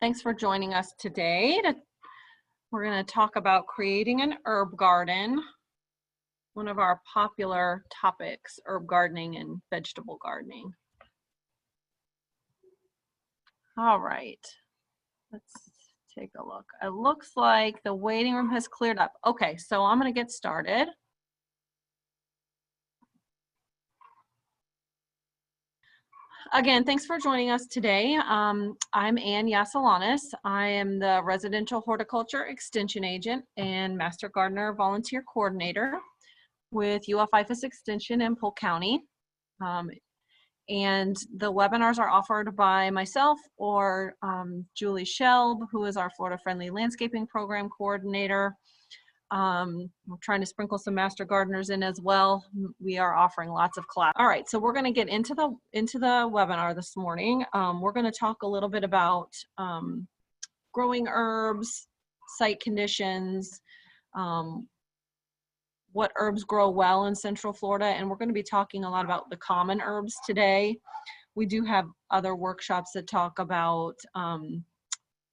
Thanks for joining us today. We're going to talk about creating an herb garden, one of our popular topics, herb gardening and vegetable gardening. All right, let's take a look. It looks like the waiting room has cleared up. Okay, so I'm going to get started. Again, thanks for joining us today. I'm Ann Yasalanis. I am the Residential Horticulture Extension Agent and Master Gardener Volunteer Coordinator with IFAS Extension in Polk County. And the webinars are offered by myself or Julie Shelb, who is our Florida Friendly Landscaping Program Coordinator. We're trying to sprinkle some master gardeners in as well. We are offering lots of class. All right, so we're going to get into the webinar this morning. We're going to talk a little bit about growing herbs, site conditions, what herbs grow well in Central Florida, and we're going to be talking a lot about the common herbs today. We do have other workshops that talk about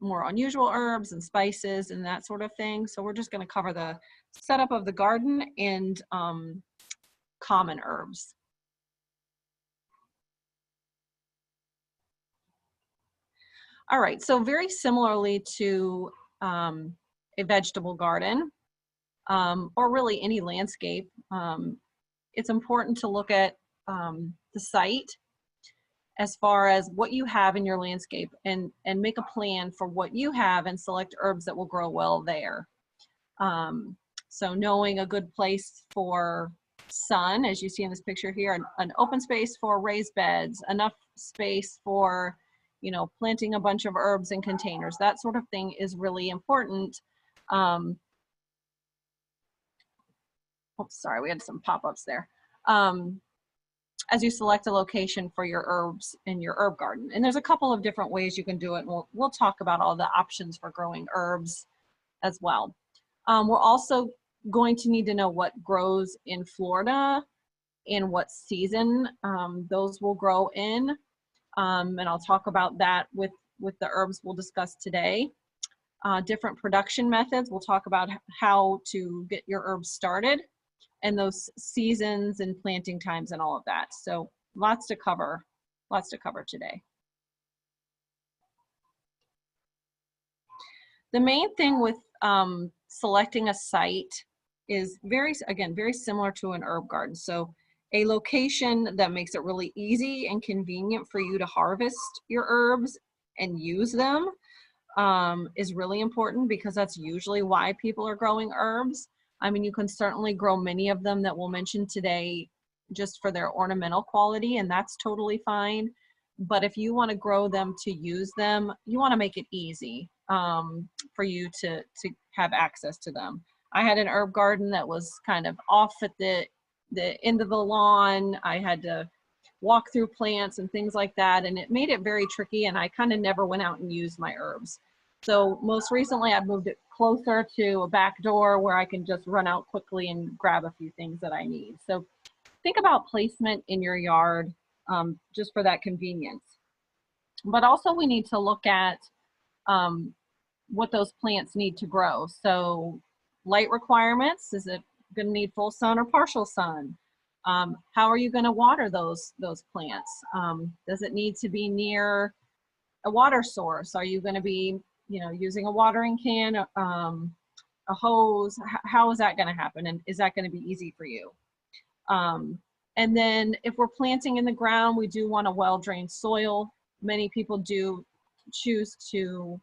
more unusual herbs and spices and that sort of thing. So we're just going to cover the setup of the garden and common herbs. All right, so very similarly to a vegetable garden or really any landscape, it's important to look at the site as far as what you have in your landscape and make a plan for what you have and select herbs that will grow well there. So knowing a good place for sun, as you see in this picture here, an open space for raised beds, enough space for, you know, planting a bunch of herbs in containers, that sort of thing is really important. Oh, sorry, we had some pop-ups there. As you select a location for your herbs in your herb garden. And there's a couple of different ways you can do it. And we'll talk about all the options for growing herbs as well. We're also going to need to know what grows in Florida and what season those will grow in. And I'll talk about that with the herbs we'll discuss today. Different production methods. We'll talk about how to get your herbs started and those seasons and planting times and all of that. So lots to cover today. The main thing with selecting a site is very similar to an herb garden. So a location that makes it really easy and convenient for you to harvest your herbs and use them is really important, because that's usually why people are growing herbs. I mean, you can certainly grow many of them that we'll mention today just for their ornamental quality, and that's totally fine. But if you want to grow them to use them, you want to make it easy for you to have access to them. I had an herb garden that was kind of off at the end of the lawn. I had to walk through plants and things like that, and it made it very tricky, and I kind of never went out and used my herbs. So most recently I've moved it closer to a back door where I can just run out quickly and grab a few things that I need. So think about placement in your yard just for that convenience. But also we need to look at what those plants need to grow. So light requirements, is it going to need full sun or partial sun? How are you going to water those plants? Does it need to be near a water source? Are you going to be using a watering can, a hose? How is that going to happen? And is that going to be easy for you? And then if we're planting in the ground, we do want a well-drained soil. Many people do choose to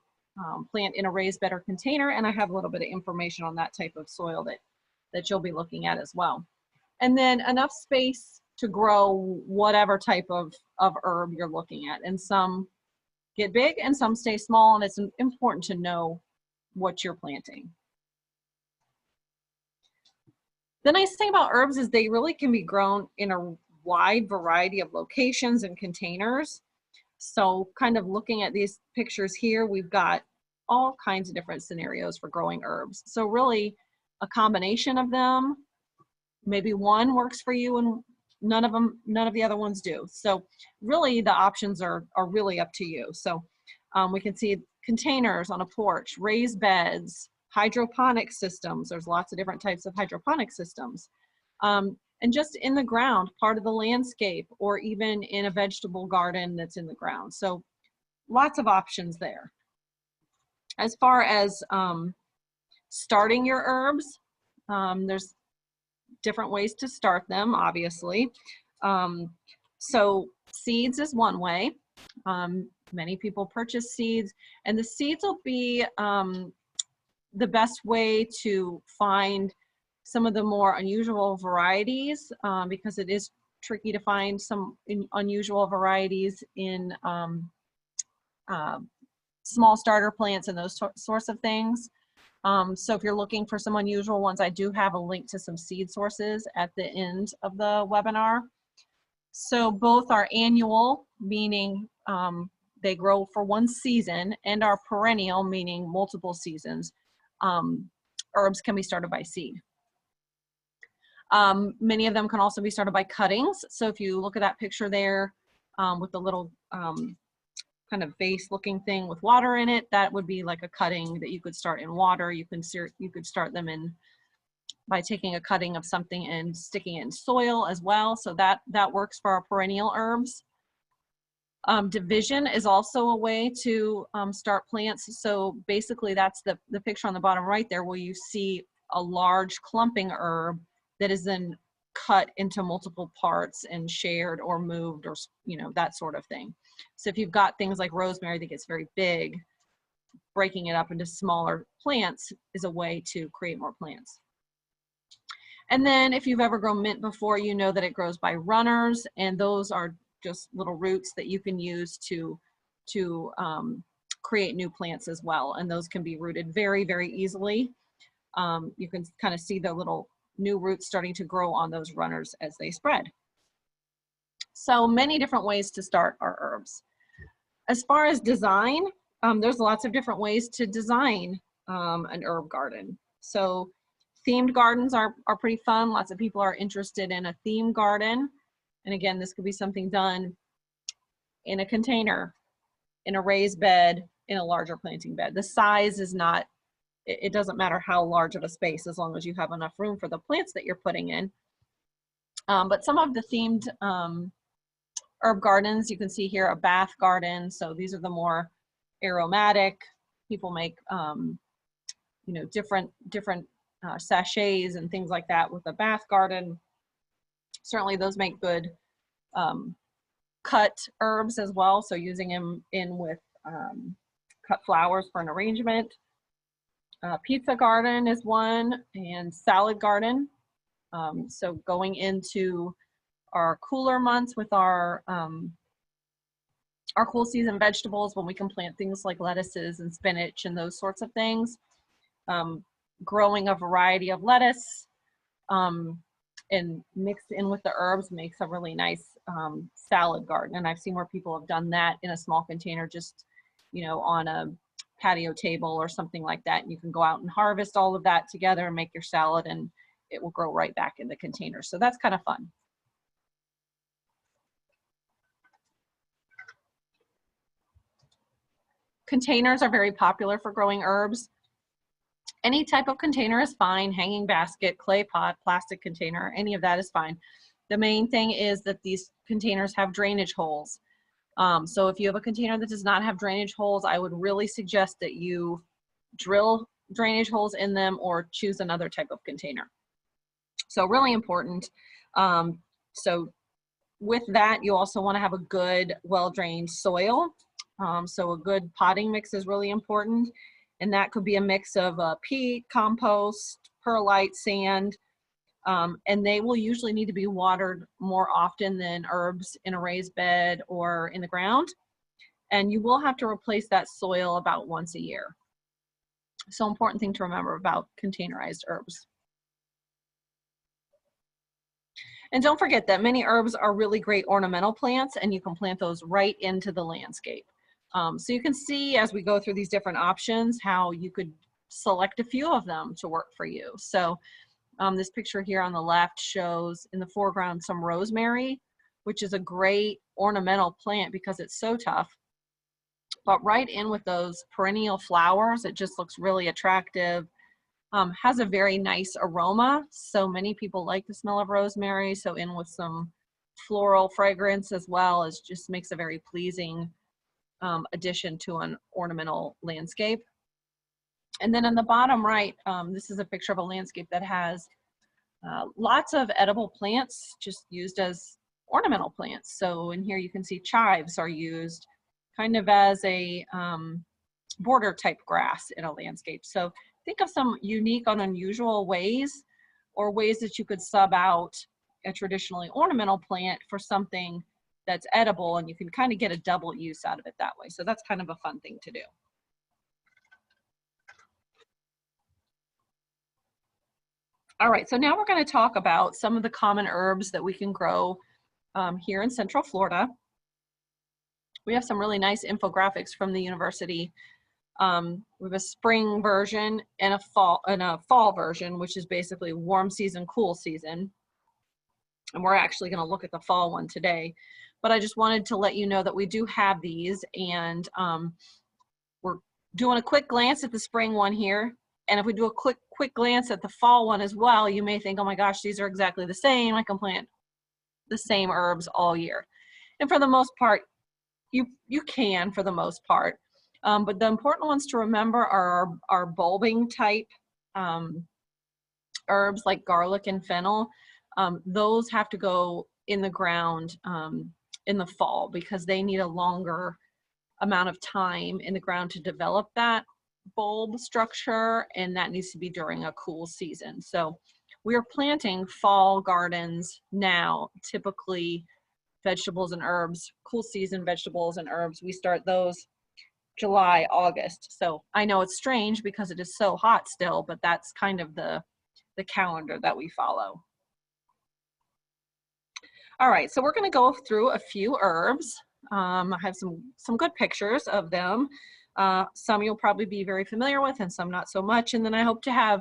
plant in a raised bed or container, and I have a little bit of information on that type of soil that you'll be looking at as well. And then enough space to grow whatever type of herb you're looking at. And some get big and some stay small, and it's important to know what you're planting. The nice thing about herbs is they really can be grown in a wide variety of locations and containers. So kind of looking at these pictures here, we've got all kinds of different scenarios for growing herbs. So really a combination of them, maybe one works for you and none of the other ones do. So really the options are really up to you. So We can see containers on a porch, raised beds, hydroponic systems. There's lots of different types of hydroponic systems. And just in the ground, part of the landscape, or even in a vegetable garden that's in the ground. So lots of options there. As far as starting your herbs, there's different ways to start them, obviously. So seeds is one way. Many people purchase seeds, and the seeds will be the best way to find some of the more unusual varieties, because it is tricky to find some unusual varieties in small starter plants and those sorts of things. So if you're looking for some unusual ones, I do have a link to some seed sources at the end of the webinar. So both are annual, meaning they grow for one season, and are perennial, meaning multiple seasons. Herbs can be started by seed. Many of them can also be started by cuttings. So if you look at that picture there with the little kind of vase looking thing with water in it, that would be like a cutting that you could start in water. You could start them in by taking a cutting of something and sticking it in soil as well. So that works for our perennial herbs. Division is also a way to start plants. So basically that's the picture on the bottom right there, where you see a large clumping herb that is then cut into multiple parts and shared or moved, or that sort of thing. So if you've got things like rosemary that gets very big, breaking it up into smaller plants is a way to create more plants. And then if you've ever grown mint before, you know that it grows by runners, and those are just little roots that you can use to create new plants as well. And those can be rooted very, very easily. You can kind of see the little new roots starting to grow on those runners as they spread. So many different ways to start our herbs. As far as design, there's lots of different ways to design an herb garden. So themed gardens are pretty fun. Lots of people are interested in a theme garden. And again, this could be something done in a container, in a raised bed, in a larger planting bed. The size is not, it doesn't matter how large of a space, as long as you have enough room for the plants that you're putting in. But some of the themed herb gardens, you can see here a bath garden. So these are the more aromatic. People make different sachets and things like that with a bath garden. Certainly those make good cut herbs as well. So using them in with cut flowers for an arrangement. Pizza garden is one, and salad garden. So going into our cooler months with our cool season vegetables, when we can plant things like lettuces and spinach and those sorts of things. Growing a variety of lettuce and mixed in with the herbs makes a really nice salad garden. And I've seen where people have done that in a small container, just on a patio table or something like that. And you can go out and harvest all of that together and make your salad, and it will grow right back in the container. So that's kind of fun. Containers are very popular for growing herbs. Any type of container is fine. Hanging basket, clay pot, plastic container, any of that is fine. The main thing is that these containers have drainage holes. So if you have a container that does not have drainage holes, I would really suggest that you drill drainage holes in them or choose another type of container. So really important. So with that, you also want to have a good, well-drained soil. So a good potting mix is really important. And that could be a mix of peat, compost, perlite, sand. And they will usually need to be watered more often than herbs in a raised bed or in the ground. And you will have to replace that soil about once a year. So important thing to remember about containerized herbs. And don't forget that many herbs are really great ornamental plants, and you can plant those right into the landscape. So you can see as we go through these different options how you could select a few of them to work for you. So this picture here on the left shows in the foreground some rosemary, which is a great ornamental plant because it's so tough. but right in with those perennial flowers. It just looks really attractive. Has a very nice aroma. So many people like the smell of rosemary. So in with some floral fragrance as well, is just makes a very pleasing addition to an ornamental landscape. And then in the bottom right, this is a picture of a landscape that has lots of edible plants just used as ornamental plants. So in here you can see chives are used kind of as a border type grass in a landscape. So think of some unique and unusual ways, or ways that you could sub out a traditionally ornamental plant for something that's edible, and you can kind of get a double use out of it that way. So that's kind of a fun thing to do. All right, so now we're going to talk about some of the common herbs that we can grow here in Central Florida. We have some really nice infographics from the university. We have a spring version and a fall version, which is basically warm season, cool season. And we're actually going to look at the fall one today. But I just wanted to let you know that we do have these, and we're doing a quick glance at the spring one here. And if we do a quick glance at the fall one as well, you may think, oh my gosh, these are exactly the same. I can plant the same herbs all year. And for the most part, you can for the most part. But the important ones to remember are our bulbing type herbs like garlic and fennel. Those have to go in the ground in the fall, because they need a longer amount of time in the ground to develop that bulb structure, and that needs to be during a cool season. So we are planting fall gardens now. Typically vegetables and herbs, cool season vegetables and herbs, we start those July, August. So I know it's strange because it is so hot still, but that's kind of the calendar that we follow. All right, so we're going to go through a few herbs. I have some good pictures of them. Some you'll probably be very familiar with, and some not so much. And then I hope to have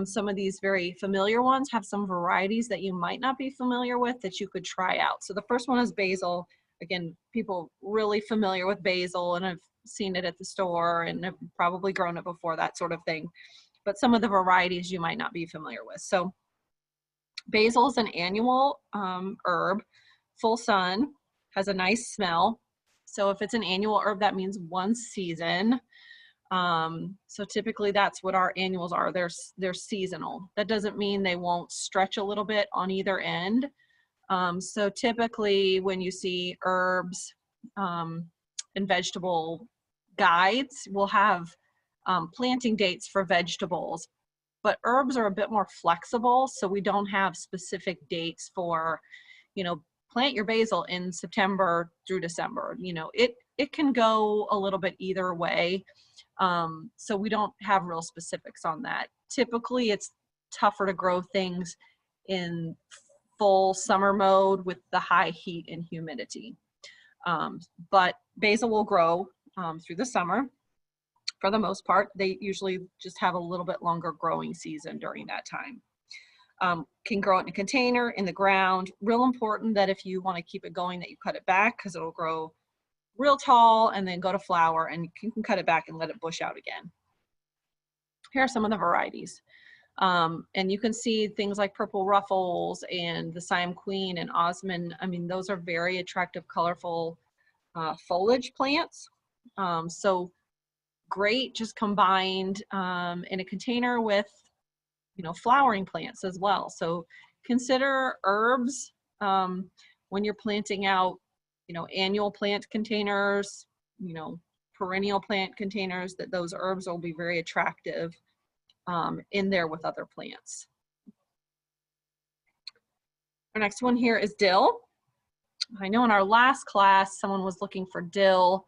some of these very familiar ones have some varieties that you might not be familiar with that you could try out. So the first one is basil. Again, people really familiar with basil and have seen it at the store and have probably grown it before, that sort of thing. But some of the varieties you might not be familiar with. So basil is an annual herb, full sun, has a nice smell. So if it's an annual herb, that means one season. So typically that's what our annuals are. They're seasonal. That doesn't mean they won't stretch a little bit on either end. So typically when you see herbs and vegetable guides, we'll have planting dates for vegetables, but herbs are a bit more flexible. So we don't have specific dates for, plant your basil in September through December. It can go a little bit either way. So we don't have real specifics on that. Typically it's tougher to grow things in full summer mode with the high heat and humidity. But basil will grow through the summer. For the most part, they usually just have a little bit longer growing season during that time. Can grow it in a container, in the ground. Real important that if you want to keep it going, that you cut it back, because it'll grow real tall and then go to flower, and you can cut it back and let it bush out again. Here are some of the varieties. And you can see things like purple ruffles and the Siam Queen and Osmond. I mean, those are very attractive, colorful foliage plants. So great just combined in a container with, flowering plants as well. So consider herbs when you're planting out, annual plant containers, perennial plant containers, that those herbs will be very attractive in there with other plants. Our next one here is dill. I know in our last class, someone was looking for dill,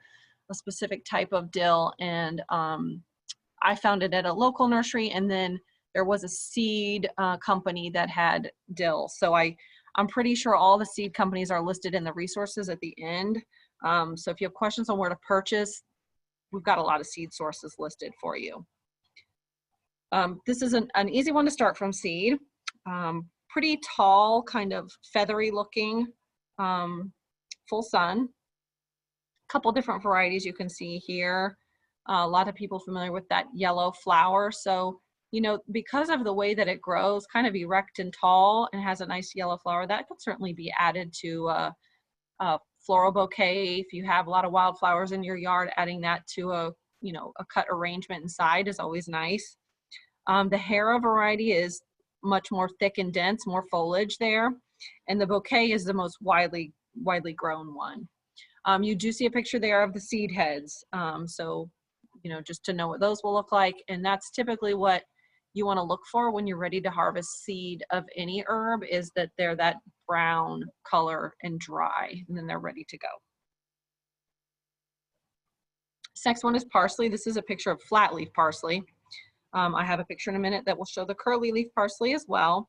a specific type of dill, and I found it at a local nursery, and then there was a seed company that had dill. So I'm pretty sure all the seed companies are listed in the resources at the end. So if you have questions on where to purchase, we've got a lot of seed sources listed for you. This is an easy one to start from seed. Pretty tall, kind of feathery looking, full sun. couple different varieties you can see here. A lot of people familiar with that yellow flower. So, you know, because of the way that it grows, kind of erect and tall and has a nice yellow flower, that could certainly be added to a floral bouquet. If you have a lot of wildflowers in your yard, adding that to a, you know, a cut arrangement inside is always nice. The Hera variety is much more thick and dense, more foliage there. And the bouquet is the most widely grown one. You do see a picture there of the seed heads. So, you know, just to know what those will look like. And that's typically what you want to look for when you're ready to harvest seed of any herb, is that they're that brown color and dry, and then they're ready to go. This next one is parsley. This is a picture of flat leaf parsley. I have a picture in a minute that will show the curly leaf parsley as well.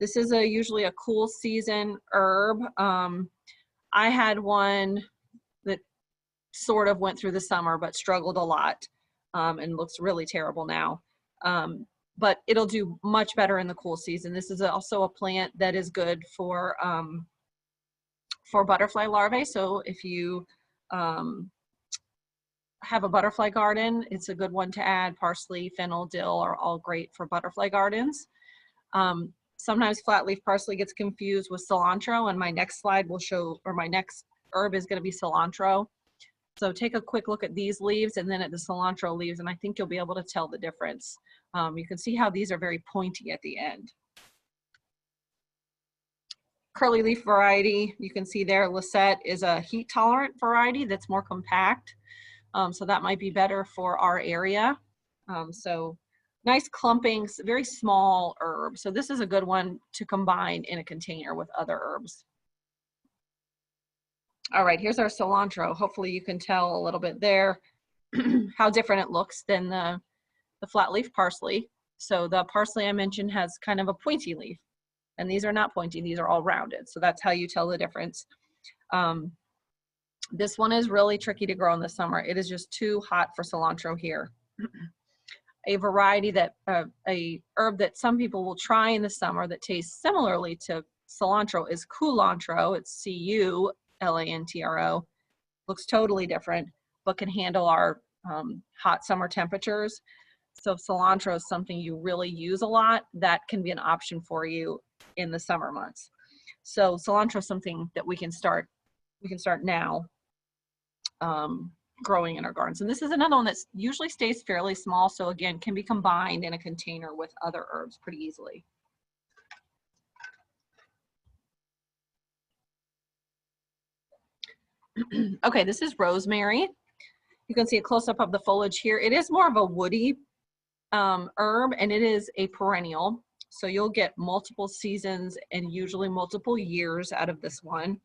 This is usually a cool season herb. I had one that sort of went through the summer but struggled a lot, and looks really terrible now. But it'll do much better in the cool season. This is also a plant that is good for butterfly larvae. So if you have a butterfly garden, it's a good one to add. Parsley, fennel, dill are all great for butterfly gardens. Sometimes flat leaf parsley gets confused with cilantro, and my next slide will show, or my next herb is going to be cilantro. So take a quick look at these leaves and then at the cilantro leaves, and I think you'll be able to tell the difference. You can see how these are very pointy at the end. Curly leaf variety, you can see there, Lisette is a heat tolerant variety that's more compact. So that might be better for our area. So nice clumpings, very small herb. So this is a good one to combine in a container with other herbs. All right, here's our cilantro. Hopefully you can tell a little bit there how different it looks than the flat leaf parsley. So the parsley I mentioned has kind of a pointy leaf, and these are not pointy, these are all rounded. So that's how you tell the difference. This one is really tricky to grow in the summer. It is just too hot for cilantro here. A variety that, a herb that some people will try in the summer that tastes similarly to cilantro is culantro. It's C-U-L-A-N-T-R-O. Looks totally different, but can handle our hot summer temperatures. So if cilantro is something you really use a lot, that can be an option for you in the summer months. So cilantro is something that we can start now growing in our gardens. And this is another one that usually stays fairly small, so again, can be combined in a container with other herbs pretty easily. Okay, this is rosemary. You can see a close-up of the foliage here. It is more of a woody herb, and it is a perennial. So you'll get multiple seasons and usually multiple years out of this one.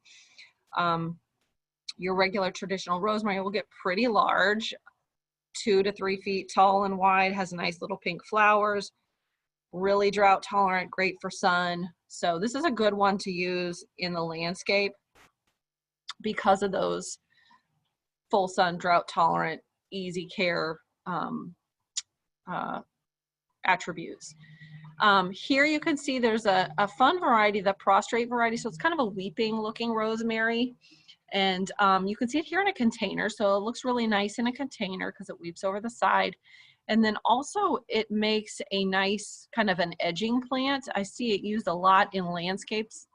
Your regular traditional rosemary will get pretty large, 2 to 3 feet tall and wide, has nice little pink flowers, really drought tolerant, great for sun. So this is a good one to use in the landscape because of those full sun, drought tolerant, easy care attributes. Here you can see there's a fun variety, the prostrate variety. So it's kind of a weeping looking rosemary. And you can see it here in a container. So it looks really nice in a container because it weeps over the side. And then also it makes a nice kind of an edging plant. I see it used a lot in landscapes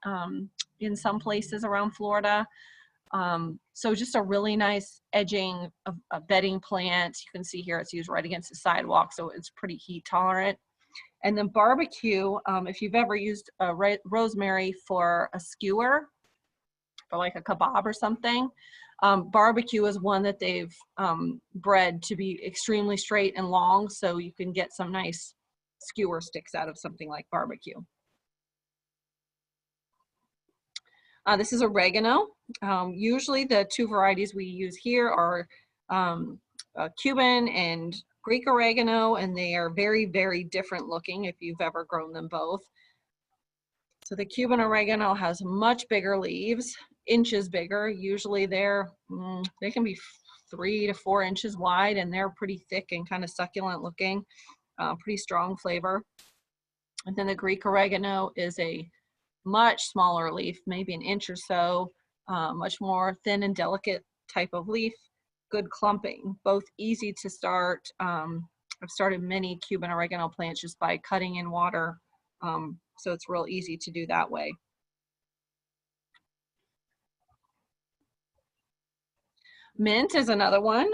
in some places around Florida. So just a really nice edging of a bedding plant. You can see here it's used right against the sidewalk, so it's pretty heat tolerant. And then barbecue, if you've ever used rosemary for a skewer, for like a kebab or something, barbecue is one that they've bred to be extremely straight and long, so you can get some nice skewer sticks out of something like barbecue. This is oregano. Usually the 2 varieties we use here are Cuban and Greek oregano, and they are very, very different looking if you've ever grown them both. So the Cuban oregano has much bigger leaves, inches bigger. Usually they can be 3 to 4 inches wide, and they're pretty thick and kind of succulent looking, pretty strong flavor. And then the Greek oregano is a much smaller leaf, maybe an inch or so, much more thin and delicate type of leaf, good clumping, both easy to start. I've started many Cuban oregano plants just by cutting in water. So it's real easy to do that way. Mint is another one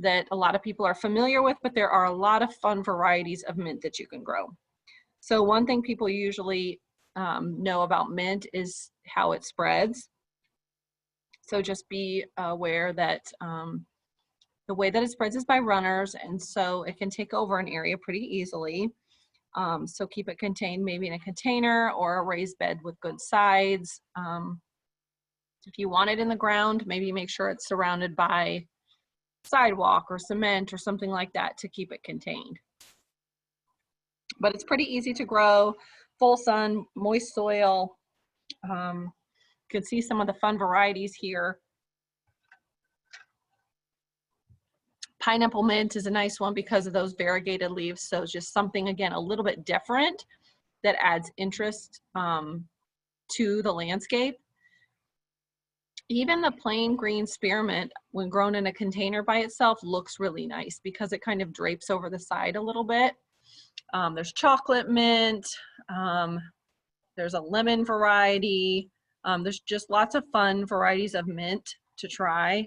that a lot of people are familiar with, but there are a lot of fun varieties of mint that you can grow. So one thing people usually know about mint is how it spreads. So just be aware that the way that it spreads is by runners, and so it can take over an area pretty easily. So keep it contained maybe in a container or a raised bed with good sides. If you want it in the ground, maybe make sure it's surrounded by sidewalk or cement or something like that to keep it contained. But it's pretty easy to grow, full sun, moist soil. You can see some of the fun varieties here. Pineapple mint is a nice one because of those variegated leaves. So it's just something, again, a little bit different that adds interest to the landscape. Even the plain green spearmint, when grown in a container by itself, looks really nice because it kind of drapes over the side a little bit. There's chocolate mint, there's a lemon variety. There's just lots of fun varieties of mint to try.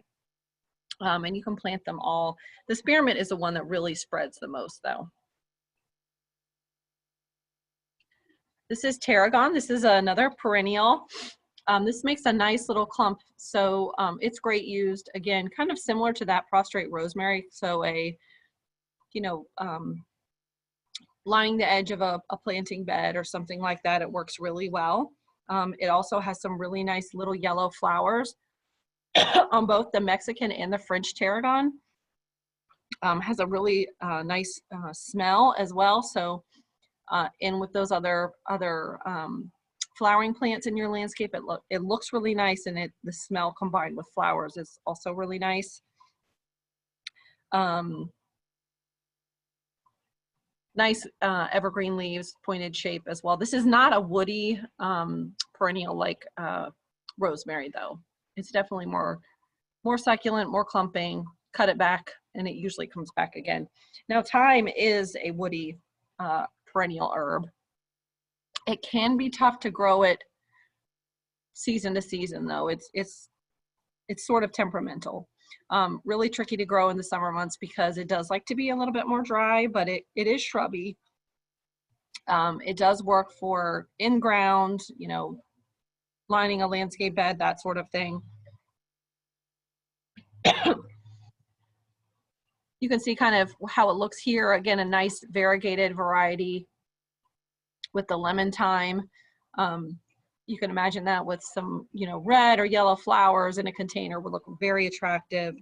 And you can plant them all. The spearmint is the one that really spreads the most though. This is tarragon. This is another perennial. This makes a nice little clump. So it's great used, again, kind of similar to that prostrate rosemary. So lining the edge of a planting bed or something like that, it works really well. It also has some really nice little yellow flowers on both the Mexican and the French tarragon. Has a really nice smell as well. So and with those other flowering plants in your landscape, it looks really nice, and the smell combined with flowers is also really nice. Nice evergreen leaves, pointed shape as well. This is not a woody perennial like rosemary though. It's definitely more succulent, more clumping. Cut it back and it usually comes back again. Now thyme is a woody perennial herb. It can be tough to grow it season to season though. It's sort of temperamental. Really tricky to grow in the summer months because it does like to be a little bit more dry, but it is shrubby. It does work for in-ground, lining a landscape bed, that sort of thing. You can see kind of how it looks here. Again, a nice variegated variety with the lemon thyme. You can imagine that with some, red or yellow flowers in a container would look very attractive.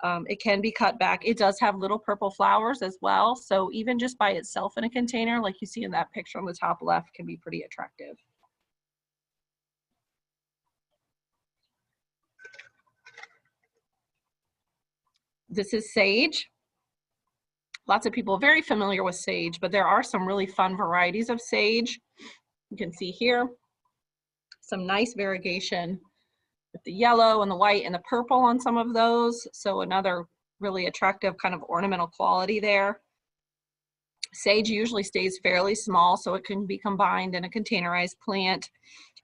It can be cut back. It does have little purple flowers as well. So even just by itself in a container, like you see in that picture on the top left, can be pretty attractive. This is sage. Lots of people are very familiar with sage, but there are some really fun varieties of sage. You can see here some nice variegation with the yellow and the white and the purple on some of those. So another really attractive kind of ornamental quality there. Sage usually stays fairly small, so it can be combined in a containerized plant.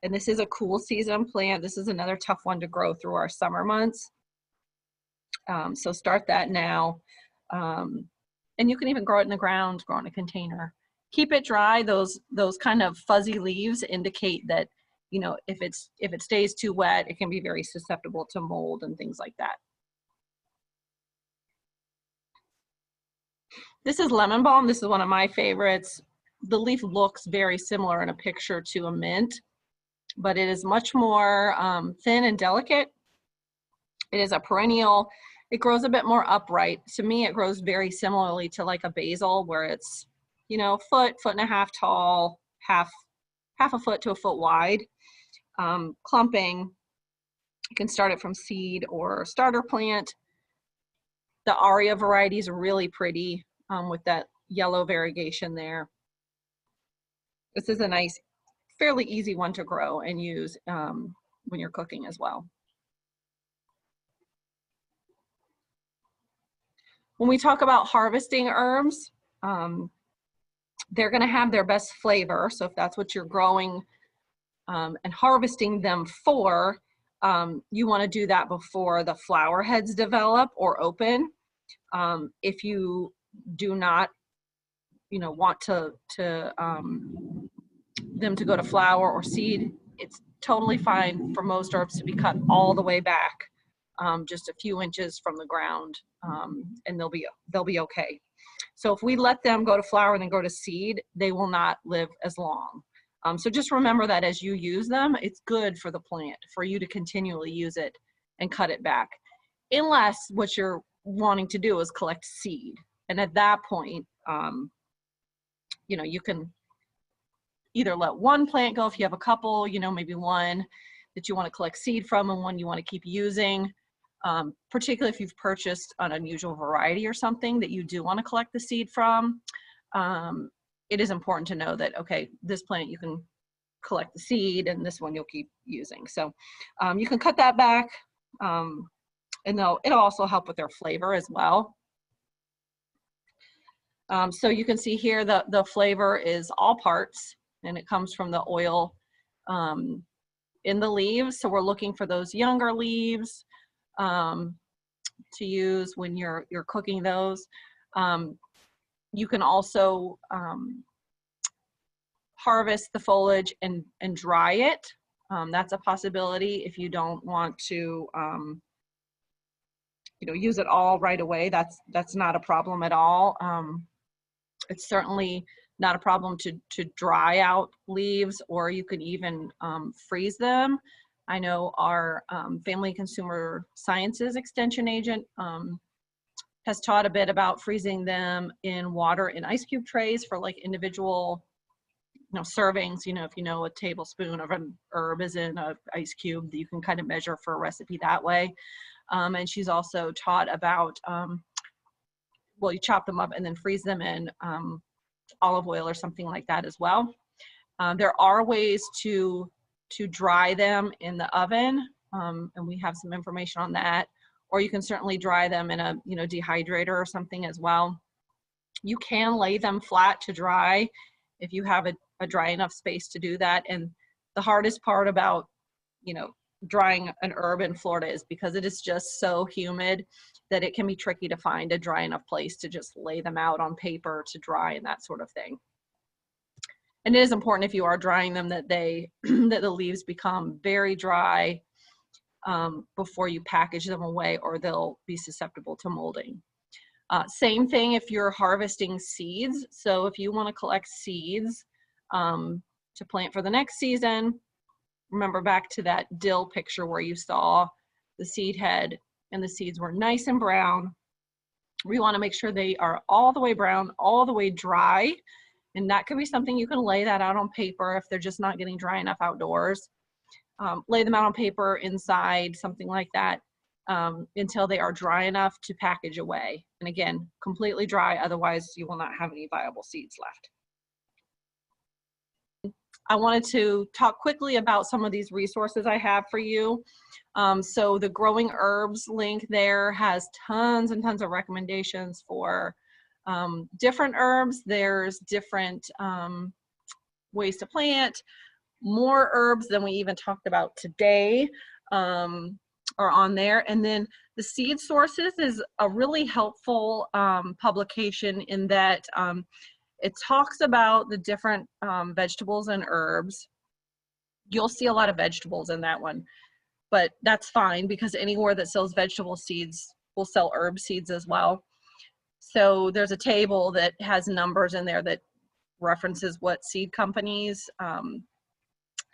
And this is a cool season plant. This is another tough one to grow through our summer months. So start that now. And you can even grow it in the ground, grow in a container. Keep it dry. Those kind of fuzzy leaves indicate that, if it stays too wet, it can be very susceptible to mold and things like that. This is lemon balm. This is one of my favorites. The leaf looks very similar in a picture to a mint, but it is much more thin and delicate. It is a perennial. It grows a bit more upright. To me, it grows very similarly to like a basil, where it's, foot and a half tall, half a foot to a foot wide. Clumping, you can start it from seed or starter plant. The Aria variety is really pretty with that yellow variegation there. This is a nice, fairly easy one to grow and use when you're cooking as well. When we talk about harvesting herbs, they're going to have their best flavor. So if that's what you're growing and harvesting them for, you want to do that before the flower heads develop or open. If you do not, want them to go to flower or seed, it's totally fine for most herbs to be cut all the way back, just a few inches from the ground, and they'll be okay. So if we let them go to flower and then go to seed, they will not live as long. So just remember that as you use them, it's good for the plant for you to continually use it and cut it back, unless what you're wanting to do is collect seed. And at that point, you can either let one plant go if you have a couple, maybe one that you want to collect seed from and one you want to keep using, particularly if you've purchased an unusual variety or something that you do want to collect the seed from. It is important to know that, okay, this plant you can collect the seed and this one you'll keep using. So you can cut that back, and it'll also help with their flavor as well. So you can see here the flavor is all parts, and it comes from the oil in the leaves. So we're looking for those younger leaves to use when you're cooking those. You can also harvest the foliage and dry it. That's a possibility if you don't want to use it all right away. That's not a problem at all. It's certainly not a problem to dry out leaves, or you could even freeze them. I know our Family Consumer Sciences Extension agent has taught a bit about freezing them in water in ice cube trays for like individual servings. If a tablespoon of an herb is in an ice cube, that you can kind of measure for a recipe that way. And she's also taught about, you chop them up and then freeze them in olive oil or something like that as well. There are ways to dry them in the oven, and we have some information on that. Or you can certainly dry them in a dehydrator or something as well. You can lay them flat to dry if you have a dry enough space to do that. And the hardest part about drying an herb in Florida is because it is just so humid that it can be tricky to find a dry enough place to just lay them out on paper to dry and that sort of thing. And it is important, if you are drying them, that that the leaves become very dry before you package them away, or they'll be susceptible to molding. Same thing if you're harvesting seeds. So if you want to collect seeds to plant for the next season, remember back to that dill picture where you saw the seed head and the seeds were nice and brown. We want to make sure they are all the way brown, all the way dry. And that could be something you can lay that out on paper if they're just not getting dry enough outdoors. Lay them out on paper inside, something like that, until they are dry enough to package away. And again, completely dry, otherwise you will not have any viable seeds left. I wanted to talk quickly about some of these resources I have for you. So the Growing Herbs link there has tons and tons of recommendations for different herbs. There's different ways to plant. More herbs than we even talked about today are on there. And then the Seed Sources is a really helpful publication in that it talks about the different vegetables and herbs. You'll see a lot of vegetables in that one, but that's fine because anywhere that sells vegetable seeds will sell herb seeds as well. So there's a table that has numbers in there that references what seed companies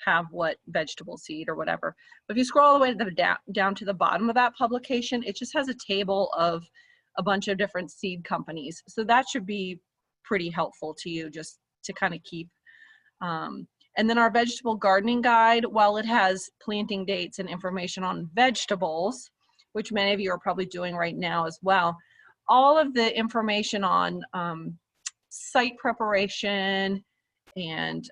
have what vegetable seed or whatever. But if you scroll all the way to the down to the bottom of that publication, it just has a table of a bunch of different seed companies. So that should be pretty helpful to you just to kind of keep. And then our vegetable gardening guide, while it has planting dates and information on vegetables, which many of you are probably doing right now as well, all of the information on site preparation and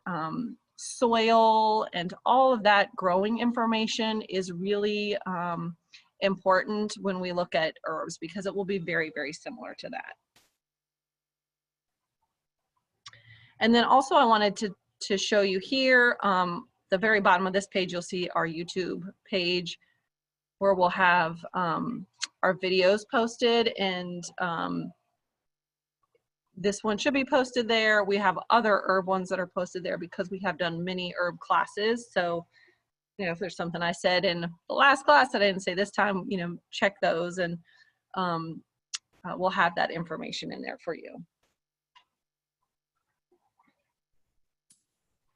soil and all of that growing information is really important when we look at herbs, because it will be very, very similar to that. And then also I wanted to show you here, the very bottom of this page, you'll see our YouTube page where we'll have our videos posted, and this one should be posted there. We have other herb ones that are posted there because we have done many herb classes. So, you know, if there's something I said in the last class that I didn't say this time, you know, check those, and we'll have that information in there for you.